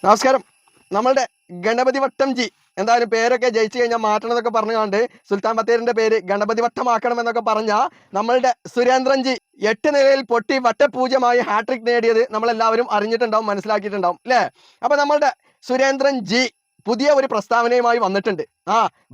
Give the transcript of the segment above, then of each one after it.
നമസ്കാരം. നമ്മളുടെ ഗണപതി വട്ടം ജി എന്തായാലും പേരൊക്കെ ജയിച്ചു കഴിഞ്ഞാൽ മാറ്റണം എന്നൊക്കെ പറഞ്ഞുകൊണ്ട് സുൽത്താൻ ബത്തേരിന്റെ പേര് ഗണപതി വട്ടമാക്കണം എന്നൊക്കെ പറഞ്ഞ നമ്മളുടെ സുരേന്ദ്രൻ ജി 8 നിലയിൽ പൊട്ടി വട്ടപൂജ്യമായി ഹാട്രിക് നേടിയത് നമ്മളെല്ലാവരും അറിഞ്ഞിട്ടുണ്ടാവും, മനസ്സിലാക്കിയിട്ടുണ്ടാവും അല്ലേ? അപ്പൊ നമ്മളുടെ സുരേന്ദ്രൻ ജി പുതിയ ഒരു പ്രസ്താവനയുമായി വന്നിട്ടുണ്ട്.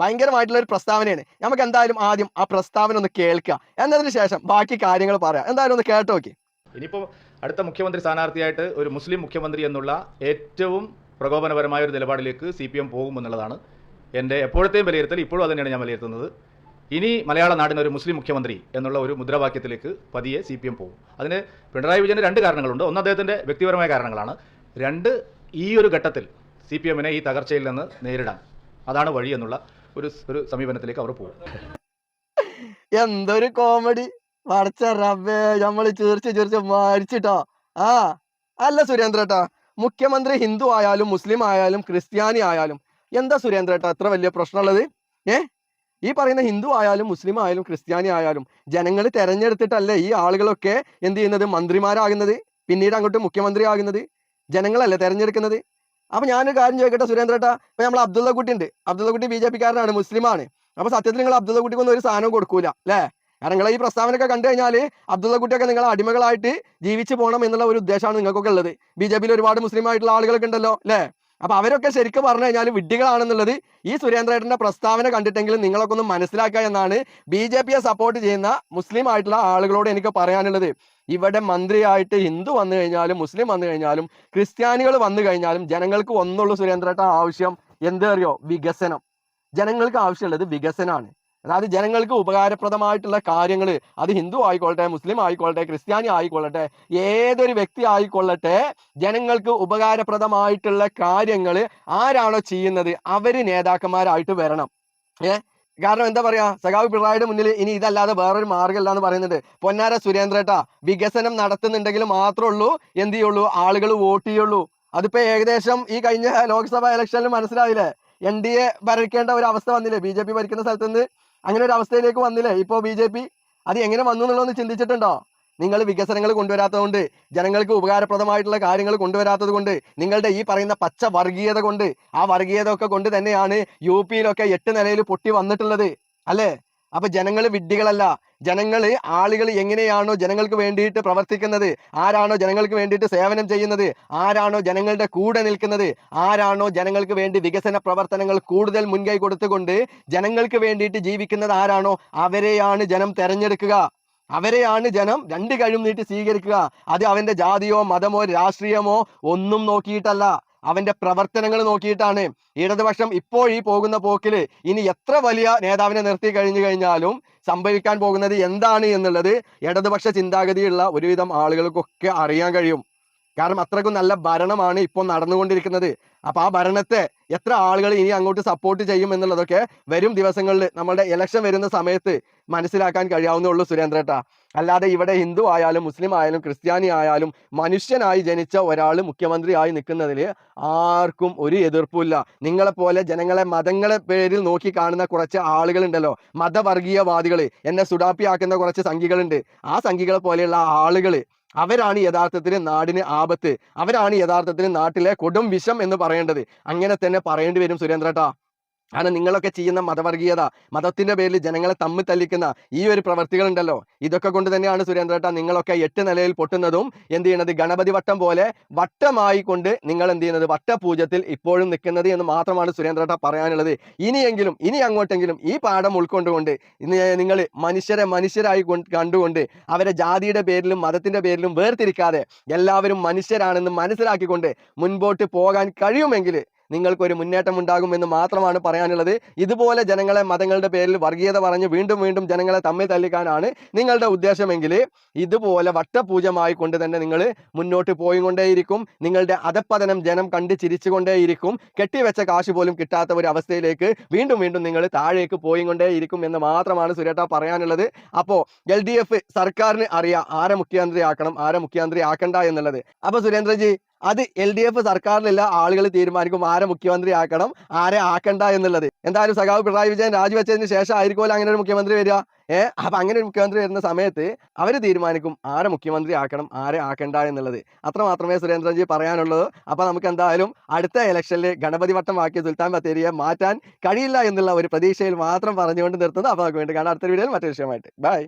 ഭയങ്കരമായിട്ടുള്ള ഒരു പ്രസ്താവനയാണ്. നമുക്ക് എന്തായാലും ആദ്യം ആ പ്രസ്താവന ഒന്ന് കേൾക്കുക, എന്നതിന് ശേഷം ബാക്കി കാര്യങ്ങൾ പറയാം. എന്തായാലും ഒന്ന് കേട്ടോ നോക്കി. ഇനിയിപ്പോൾ അടുത്ത മുഖ്യമന്ത്രി സ്ഥാനാർത്ഥിയായിട്ട് ഒരു മുസ്ലിം മുഖ്യമന്ത്രി എന്നുള്ള ഏറ്റവും പ്രകോപനപരമായ ഒരു നിലപാടിലേക്ക് CPM പോകുമെന്നുള്ളതാണ് എൻ്റെ എപ്പോഴത്തെയും വിലയിരുത്തൽ. ഇപ്പോഴും അതുതന്നെയാണ് ഞാൻ വിലയിരുത്തുന്നത്. ഇനി മലയാള നാടിന് ഒരു മുസ്ലിം മുഖ്യമന്ത്രി എന്നുള്ള ഒരു മുദ്രാവാക്യത്തിലേക്ക് പതിയെ CPM പോകും. അതിന് പിണറായി വിജയന് 2 കാരണങ്ങളുണ്ട്. ഒന്ന്, അദ്ദേഹത്തിൻ്റെ വ്യക്തിപരമായ കാരണങ്ങളാണ്. 2, ഈ ഒരു ഘട്ടത്തിൽ CPM-നെ ഈ തകർച്ചയിൽ നിന്ന് നേരിടാൻ അതാണ് വഴി എന്നുള്ള ഒരു സമീപനത്തിലേക്ക് അവർ പോകും. എന്തൊരു കോമഡി! പടച്ച റബ്ബേ, നമ്മള് ചിരിച്ച് മരിച്ചിട്ടോ. അല്ല സുരേന്ദ്രേട്ടാ, മുഖ്യമന്ത്രി ഹിന്ദു ആയാലും മുസ്ലിം ആയാലും ക്രിസ്ത്യാനി ആയാലും എന്താ സുരേന്ദ്രേട്ടാ അത്ര വലിയ പ്രശ്നമുള്ളത്? ഈ പറയുന്ന ഹിന്ദു ആയാലും മുസ്ലിം ആയാലും ക്രിസ്ത്യാനി ആയാലും ജനങ്ങൾ തെരഞ്ഞെടുത്തിട്ടല്ലേ ഈ ആളുകളൊക്കെ എന്ത് ചെയ്യുന്നത്, മന്ത്രിമാരാകുന്നത്, പിന്നീട് അങ്ങോട്ട് മുഖ്യമന്ത്രി ആകുന്നത് ജനങ്ങളല്ലേ തെരഞ്ഞെടുക്കുന്നത്. അപ്പൊ ഞാനൊരു കാര്യം ചോദിക്കട്ടെ സുരേന്ദ്രേട്ടാ, ഇപ്പൊ നമ്മൾ അബ്ദുള്ള കുട്ടി ഉണ്ട്, അബ്ദുള്ള കുട്ടി BJP കാരനാണ്, മുസ്ലിമാണ്. അപ്പൊ സത്യത്തിൽ നിങ്ങൾ അബ്ദുള്ള കുട്ടിക്കൊന്നും ഒരു സാധനവും കൊടുക്കൂല അല്ലേ? കാരണം നിങ്ങൾ ഈ പ്രസ്താവനയൊക്കെ കണ്ടു കഴിഞ്ഞാൽ അബ്ദുള്ള കുട്ടിയൊക്കെ നിങ്ങൾ അടിമകളായിട്ട് ജീവിച്ചു പോകണം എന്നുള്ള ഒരു ഉദ്ദേശമാണ് നിങ്ങൾക്കൊക്കെ ഉള്ളത്. BJP ഒരുപാട് മുസ്ലിം ആയിട്ടുള്ള ആളുകളൊക്കെ ഉണ്ടല്ലോ അല്ലേ? അപ്പൊ അവരൊക്കെ ശരിക്കും പറഞ്ഞു കഴിഞ്ഞാൽ വിഡ്ഢികളാണെന്നുള്ളത് ഈ സുരേന്ദ്രേട്ടന്റെ പ്രസ്താവന കണ്ടിട്ടെങ്കിലും നിങ്ങളൊക്കെ ഒന്ന് മനസ്സിലാക്കുക എന്നാണ് BJP-യെ സപ്പോർട്ട് ചെയ്യുന്ന മുസ്ലിം ആയിട്ടുള്ള ആളുകളോട് എനിക്ക് പറയാനുള്ളത്. ഇവിടെ മന്ത്രിയായിട്ട് ഹിന്ദു വന്നു കഴിഞ്ഞാലും മുസ്ലിം വന്നു കഴിഞ്ഞാലും ക്രിസ്ത്യാനികൾ വന്നു കഴിഞ്ഞാലും ജനങ്ങൾക്ക് ഒന്നുള്ളൂ സുരേന്ദ്രേട്ട ആവശ്യം. എന്താ അറിയോ? വികസനം. ജനങ്ങൾക്ക് ആവശ്യമുള്ളത് വികസനമാണ്. അതായത് ജനങ്ങൾക്ക് ഉപകാരപ്രദമായിട്ടുള്ള കാര്യങ്ങൾ, അത് ഹിന്ദു ആയിക്കൊള്ളട്ടെ, മുസ്ലിം ആയിക്കൊള്ളട്ടെ, ക്രിസ്ത്യാനി ആയിക്കൊള്ളട്ടെ, ഏതൊരു വ്യക്തി ആയിക്കൊള്ളട്ടെ, ജനങ്ങൾക്ക് ഉപകാരപ്രദമായിട്ടുള്ള കാര്യങ്ങൾ ആരാണോ ചെയ്യുന്നത് അവര് നേതാക്കന്മാരായിട്ട് വരണം. കാരണം എന്താ പറയാ, സഖാവ് പിണറായിയുടെ മുന്നിൽ ഇനി ഇതല്ലാതെ വേറൊരു മാർഗ്ഗമില്ല എന്ന് പറയുന്നുണ്ട്. പൊന്നാര സുരേന്ദ്രേട്ടാ, വികസനം നടത്തുന്നുണ്ടെങ്കിൽ മാത്രമേ ഉള്ളൂ എന്ത് ചെയ്യുള്ളൂ, ആളുകൾ വോട്ട് ചെയ്യുള്ളൂ. അതിപ്പോ ഏകദേശം ഈ കഴിഞ്ഞ ലോക്സഭാ ഇലക്ഷനിൽ മനസ്സിലായില്ലേ? NDA ഭരിക്കേണ്ട ഒരു അവസ്ഥ വന്നില്ലേ? BJP ഭരിക്കുന്ന സ്ഥലത്ത് നിന്ന് അങ്ങനെ ഒരു അവസ്ഥയിലേക്ക് വന്നില്ലേ ഇപ്പോൾ BJP? അത് എങ്ങനെ വന്നു എന്നുള്ളതൊന്ന് ചിന്തിച്ചിട്ടുണ്ടോ? നിങ്ങൾ വികസനങ്ങൾ കൊണ്ടുവരാത്തതുകൊണ്ട്, ജനങ്ങൾക്ക് ഉപകാരപ്രദമായിട്ടുള്ള കാര്യങ്ങൾ കൊണ്ടുവരാത്തത് കൊണ്ട്, നിങ്ങളുടെ ഈ പറയുന്ന പച്ച വർഗീയത കൊണ്ട്, ആ വർഗീയത ഒക്കെ കൊണ്ട് തന്നെയാണ് UP-യിലൊക്കെ 8 നിലയിൽ പൊട്ടി വന്നിട്ടുള്ളത് അല്ലേ? അപ്പൊ ജനങ്ങൾ വിഡ്ഢികളല്ല. ആളുകൾ എങ്ങനെയാണോ ജനങ്ങൾക്ക് വേണ്ടിയിട്ട് പ്രവർത്തിക്കുന്നത്, ആരാണോ ജനങ്ങൾക്ക് വേണ്ടിയിട്ട് സേവനം ചെയ്യുന്നത്, ആരാണോ ജനങ്ങളുടെ കൂടെ നിൽക്കുന്നത്, ആരാണോ ജനങ്ങൾക്ക് വേണ്ടി വികസന പ്രവർത്തനങ്ങൾ കൂടുതൽ മുൻകൈ കൊടുത്തുകൊണ്ട് ജനങ്ങൾക്ക് വേണ്ടിയിട്ട് ജീവിക്കുന്നത് ആരാണോ അവരെയാണ് ജനം തെരഞ്ഞെടുക്കുക. അവരെയാണ് ജനം 2 കൈയും നീട്ടി സ്വീകരിക്കുക. അത് അവന്റെ ജാതിയോ മതമോ രാഷ്ട്രീയമോ ഒന്നും നോക്കിയിട്ടല്ല, അവന്റെ പ്രവർത്തനങ്ങൾ നോക്കിയിട്ടാണ്. ഇടതുപക്ഷം ഇപ്പോൾ ഈ പോകുന്ന പോക്കിൽ ഇനി എത്ര വലിയ നേതാവിനെ നിർത്തി കഴിഞ്ഞു കഴിഞ്ഞാലും സംഭവിക്കാൻ പോകുന്നത് എന്താണ് എന്നുള്ളത് ഇടതുപക്ഷ ചിന്താഗതിയുള്ള ഒരുവിധം ആളുകൾക്കൊക്കെ അറിയാൻ കഴിയും. കാരണം അത്രക്കും നല്ല ഭരണമാണ് ഇപ്പോൾ നടന്നുകൊണ്ടിരിക്കുന്നത്. അപ്പൊ ആ ഭരണത്തെ എത്ര ആളുകൾ ഇനി അങ്ങോട്ട് സപ്പോർട്ട് ചെയ്യും എന്നുള്ളതൊക്കെ വരും ദിവസങ്ങളിൽ നമ്മളുടെ ഇലക്ഷൻ വരുന്ന സമയത്ത് മനസ്സിലാക്കാൻ കഴിയാവുന്നേ ഉള്ളൂ സുരേന്ദ്രേട്ടാ. അല്ലാതെ ഇവിടെ ഹിന്ദു ആയാലും മുസ്ലിം ആയാലും ക്രിസ്ത്യാനി ആയാലും മനുഷ്യനായി ജനിച്ച ഒരാൾ മുഖ്യമന്ത്രിയായി നിൽക്കുന്നതിൽ ആർക്കും ഒരു എതിർപ്പില്ല. നിങ്ങളെപ്പോലെ ജനങ്ങളെ മതങ്ങളെ പേരിൽ നോക്കി കാണുന്ന കുറച്ച് ആളുകളുണ്ടല്ലോ, മതവർഗീയവാദികൾ, എന്നെ സുഡാപ്പിയാക്കുന്ന കുറച്ച് സംഘികളുണ്ട്. ആ സംഘികളെ പോലെയുള്ള ആളുകൾ അവരാണ് യഥാർത്ഥത്തിൽ നാടിന് ആപത്ത്. അവരാണ് യഥാർത്ഥത്തിൽ നാട്ടിലെ കൊടും വിഷം എന്ന് പറയേണ്ടത്. അങ്ങനെ തന്നെ പറയേണ്ടി വരും സുരേന്ദ്രേട്ടാ. കാരണം നിങ്ങളൊക്കെ ചെയ്യുന്ന മതവർഗീയത, മതത്തിന്റെ പേരിൽ ജനങ്ങളെ തമ്മിൽ തല്ലിക്കുന്ന ഈ ഒരു പ്രവർത്തികൾ ഉണ്ടല്ലോ, ഇതൊക്കെ കൊണ്ട് തന്നെയാണ് സുരേന്ദ്രേട്ടാ നിങ്ങളൊക്കെ 8 നിലയിൽ പൊട്ടുന്നതും എന്ത് ചെയ്യുന്നത്, ഗണപതി വട്ടം പോലെ വട്ടമായി കൊണ്ട് നിങ്ങൾ എന്ത് ചെയ്യുന്നത്, വട്ടപൂജത്തിൽ ഇപ്പോഴും നിൽക്കുന്നത് എന്ന് മാത്രമാണ് സുരേന്ദ്രേട്ടാ പറയാനുള്ളത്. ഇനി അങ്ങോട്ടെങ്കിലും ഈ പാഠം ഉൾക്കൊണ്ടുകൊണ്ട് നിങ്ങൾ മനുഷ്യരായി കണ്ടുകൊണ്ട് അവരെ ജാതിയുടെ പേരിലും മതത്തിന്റെ പേരിലും വേർതിരിക്കാതെ എല്ലാവരും മനുഷ്യരാണെന്ന് മനസ്സിലാക്കിക്കൊണ്ട് മുൻപോട്ട് പോകാൻ കഴിയുമെങ്കിൽ നിങ്ങൾക്കൊരു മുന്നേറ്റം ഉണ്ടാകുമെന്ന് മാത്രമാണ് പറയാനുള്ളത്. ഇതുപോലെ ജനങ്ങളെ മതങ്ങളുടെ പേരിൽ വർഗീയത പറഞ്ഞ് വീണ്ടും വീണ്ടും ജനങ്ങളെ തമ്മിൽ തല്ലിക്കാനാണ് നിങ്ങളുടെ ഉദ്ദേശമെങ്കിൽ ഇതുപോലെ വട്ടപൂജമായി കൊണ്ട് തന്നെ നിങ്ങൾ മുന്നോട്ട് പോയിക്കൊണ്ടേയിരിക്കും. നിങ്ങളുടെ അധപ്പതനം ജനം കണ്ട് ചിരിച്ചുകൊണ്ടേയിരിക്കും. കെട്ടിവെച്ച കാശ് പോലും കിട്ടാത്ത ഒരു അവസ്ഥയിലേക്ക് വീണ്ടും വീണ്ടും നിങ്ങൾ താഴേക്ക് പോയിക്കൊണ്ടേയിരിക്കും എന്ന് മാത്രമാണ് സുരേട്ട പറയാനുള്ളത്. അപ്പോൾ LDF സർക്കാരിന് അറിയാം ആരെ മുഖ്യമന്ത്രി ആക്കണം, ആരെ മുഖ്യമന്ത്രി ആക്കണ്ട എന്നുള്ളത്. അപ്പൊ സുരേന്ദ്രജി, അത് LDF സർക്കാരിലുള്ള ആളുകൾ തീരുമാനിക്കും ആരെ മുഖ്യമന്ത്രി ആക്കണം, ആരെ ആക്കണ്ട എന്നുള്ളത്. എന്തായാലും സഖാവ് പിണറായി വിജയൻ രാജിവെച്ചതിന് ശേഷം ആയിരിക്കുമല്ലോ അങ്ങനെ ഒരു മുഖ്യമന്ത്രി വരിക. അപ്പൊ അങ്ങനെ ഒരു മുഖ്യമന്ത്രി വരുന്ന സമയത്ത് അവർ തീരുമാനിക്കും ആരെ മുഖ്യമന്ത്രി ആക്കണം, ആരെ ആക്കണ്ട എന്നുള്ളത്. അത്ര മാത്രമേ സുരേന്ദ്രൻജി പറയാനുള്ളൂ. അപ്പൊ നമുക്ക് എന്തായാലും അടുത്ത ഇലക്ഷനിൽ ഗണപതി വട്ടം ആക്കിയ സുൽത്താൻ ബത്തേരിയെ മാറ്റാൻ കഴിയില്ല എന്നുള്ള ഒരു പ്രതീക്ഷയിൽ മാത്രം പറഞ്ഞുകൊണ്ട് നിർത്തുന്നു. അപ്പൊ നമുക്ക് വേണ്ടി കാണാം അടുത്ത വീഡിയോയിൽ മറ്റൊരു വിഷയമായിട്ട്. ബൈ.